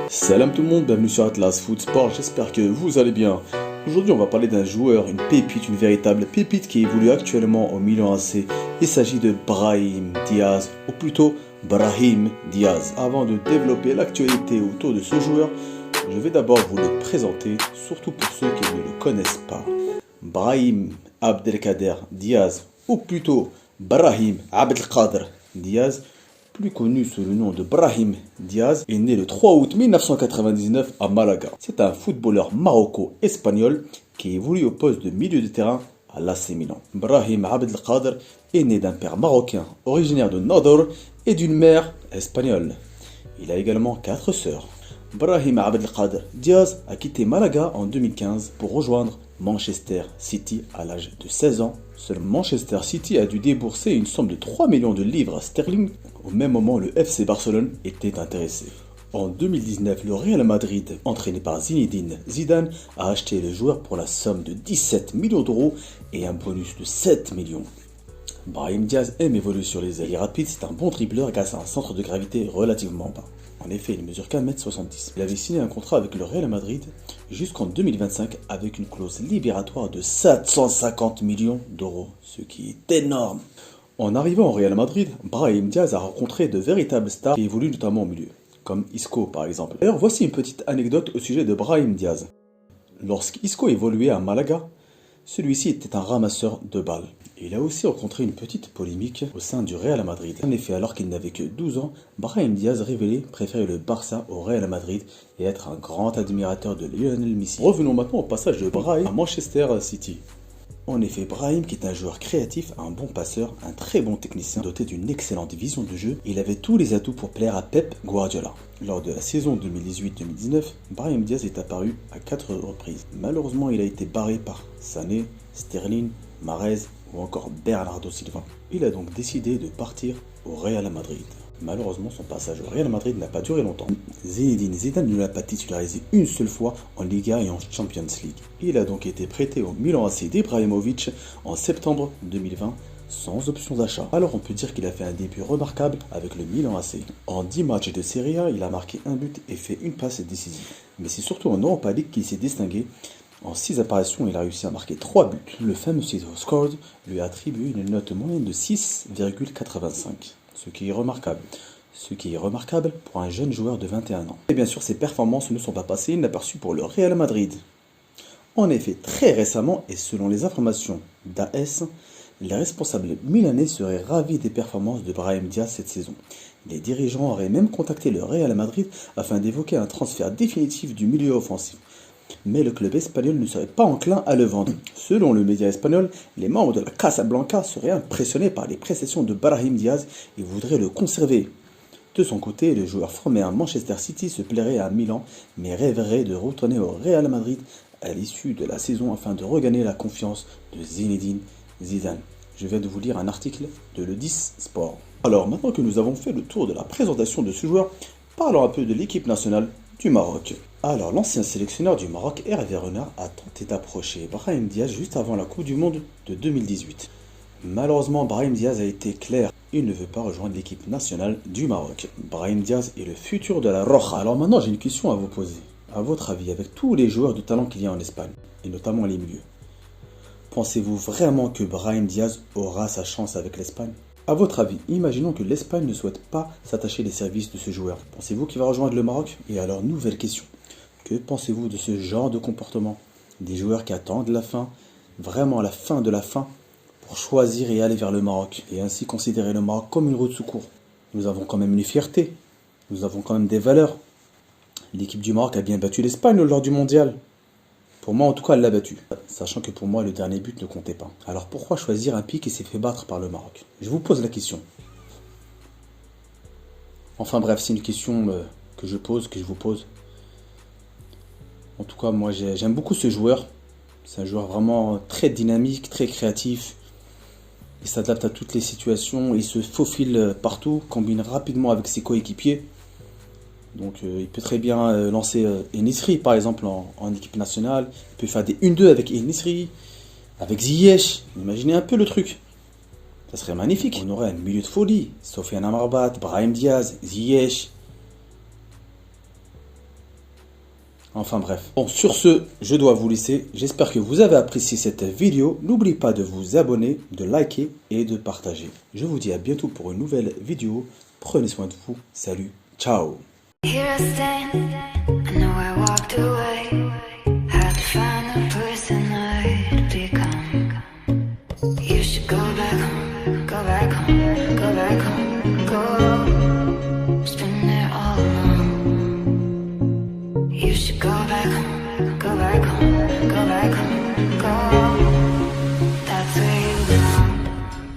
Salam tout le monde, bienvenue sur Atlas Foot Sport, j'espère que vous allez bien. Aujourd'hui on va parler d'un joueur, une pépite, une véritable pépite qui évolue actuellement au Milan AC. Il s'agit de Brahim Diaz, ou plutôt Brahim Diaz. Avant de développer l'actualité autour de ce joueur, je vais d'abord vous le présenter, surtout pour ceux qui ne le connaissent pas. Brahim Abdelkader Diaz, ou plutôt Brahim Abdelkader Diaz, plus connu sous le nom de Brahim Diaz, est né le 3 août 1999 à Malaga. C'est un footballeur maroco-espagnol qui évolue au poste de milieu de terrain à l'AC Milan. Brahim Abdelkader est né d'un père marocain originaire de Nador et d'une mère espagnole. Il a également 4 sœurs. Brahim Abdelkader Diaz a quitté Malaga en 2015 pour rejoindre Manchester City à l'âge de 16 ans. Seul Manchester City a dû débourser une somme de 3 millions de livres sterling. Au même moment, le FC Barcelone était intéressé. En 2019, le Real Madrid, entraîné par Zinedine Zidane, a acheté le joueur pour la somme de 17 millions d'euros et un bonus de 7 millions. Brahim Diaz aime évoluer sur les ailes. Il est rapide, c'est un bon dribbleur grâce à un centre de gravité relativement bas. En effet, il mesure 1m70. Il avait signé un contrat avec le Real Madrid jusqu'en 2025 avec une clause libératoire de 750 millions d'euros, ce qui est énorme. En arrivant au Real Madrid, Brahim Diaz a rencontré de véritables stars qui évoluent notamment au milieu, comme Isco par exemple. D'ailleurs, voici une petite anecdote au sujet de Brahim Diaz. Lorsqu'Isco évoluait à Malaga, celui-ci était un ramasseur de balles. Il a aussi rencontré une petite polémique au sein du Real Madrid. En effet, alors qu'il n'avait que 12 ans, Brahim Diaz révélait préférer le Barça au Real Madrid et être un grand admirateur de Lionel Messi. Revenons maintenant au passage de Brahim à Manchester City. En effet, Brahim, qui est un joueur créatif, un bon passeur, un très bon technicien, doté d'une excellente vision de jeu, il avait tous les atouts pour plaire à Pep Guardiola. Lors de la saison 2018-2019, Brahim Diaz est apparu à 4 reprises. Malheureusement, il a été barré par Sané, Sterling, Mahrez ou encore Bernardo Silva. Il a donc décidé de partir au Real Madrid. Malheureusement, son passage au Real Madrid n'a pas duré longtemps. Zinedine Zidane ne l'a pas titularisé une seule fois en Liga et en Champions League. Il a donc été prêté au Milan AC d'Ibrahimovic en septembre 2020 sans option d'achat. Alors on peut dire qu'il a fait un début remarquable avec le Milan AC. En 10 matchs de Serie A, il a marqué un but et fait une passe décisive. Mais c'est surtout en Europa League qu'il s'est distingué. En 6 apparitions, il a réussi à marquer 3 buts. Le fameux SofaScore lui a attribué une note moyenne de 6,85. Ce qui est remarquable. Ce qui est remarquable pour un jeune joueur de 21 ans. Et bien sûr, ses performances ne sont pas passées inaperçues pour le Real Madrid. En effet, très récemment, et selon les informations d'AS, les responsables milanais seraient ravis des performances de Brahim Diaz cette saison. Les dirigeants auraient même contacté le Real Madrid afin d'évoquer un transfert définitif du milieu offensif. Mais le club espagnol ne serait pas enclin à le vendre. Selon le média espagnol, les membres de la Casablanca seraient impressionnés par les prestations de Brahim Diaz et voudraient le conserver. De son côté, le joueur formé à Manchester City se plairait à Milan, mais rêverait de retourner au Real Madrid à l'issue de la saison afin de regagner la confiance de Zinedine Zidane. Je viens de vous lire un article de Le 10 Sport. Alors, maintenant que nous avons fait le tour de la présentation de ce joueur, parlons un peu de l'équipe nationale du Maroc. Alors, l'ancien sélectionneur du Maroc, Hervé Renard, a tenté d'approcher Brahim Diaz juste avant la Coupe du Monde de 2018. Malheureusement, Brahim Diaz a été clair. Il ne veut pas rejoindre l'équipe nationale du Maroc. Brahim Diaz est le futur de la Roja. Alors maintenant, j'ai une question à vous poser. À votre avis, avec tous les joueurs de talent qu'il y a en Espagne, et notamment les milieux, pensez-vous vraiment que Brahim Diaz aura sa chance avec l'Espagne ? A votre avis, imaginons que l'Espagne ne souhaite pas s'attacher les services de ce joueur. Pensez-vous qu'il va rejoindre le Maroc ? Et alors, nouvelle question. Que pensez-vous de ce genre de comportement ? Des joueurs qui attendent la fin, vraiment la fin de la fin, pour choisir et aller vers le Maroc, et ainsi considérer le Maroc comme une roue de secours. Nous avons quand même une fierté, nous avons quand même des valeurs. L'équipe du Maroc a bien battu l'Espagne lors du mondial. Pour moi, en tout cas, elle l'a battu. Sachant que pour moi, le dernier but ne comptait pas. Alors pourquoi choisir un pays qui s'est fait battre par le Maroc ? Je vous pose la question. Enfin bref, c'est une question que je vous pose. En tout cas, moi, j'aime beaucoup ce joueur. C'est un joueur vraiment très dynamique, très créatif. Il s'adapte à toutes les situations, il se faufile partout, combine rapidement avec ses coéquipiers. Donc il peut très bien lancer En-Nesyri par exemple en équipe nationale. Il peut faire des 1-2 avec En-Nesyri, avec Ziyech. Imaginez un peu le truc. Ça serait magnifique. On aurait un milieu de folie. Sofiane Amrabat, Brahim Diaz, Ziyech. Enfin bref. Bon, sur ce, je dois vous laisser. J'espère que vous avez apprécié cette vidéo. N'oubliez pas de vous abonner, de liker et de partager. Je vous dis à bientôt pour une nouvelle vidéo. Prenez soin de vous. Salut. Ciao. Here I stand, I know I walked away, had to find a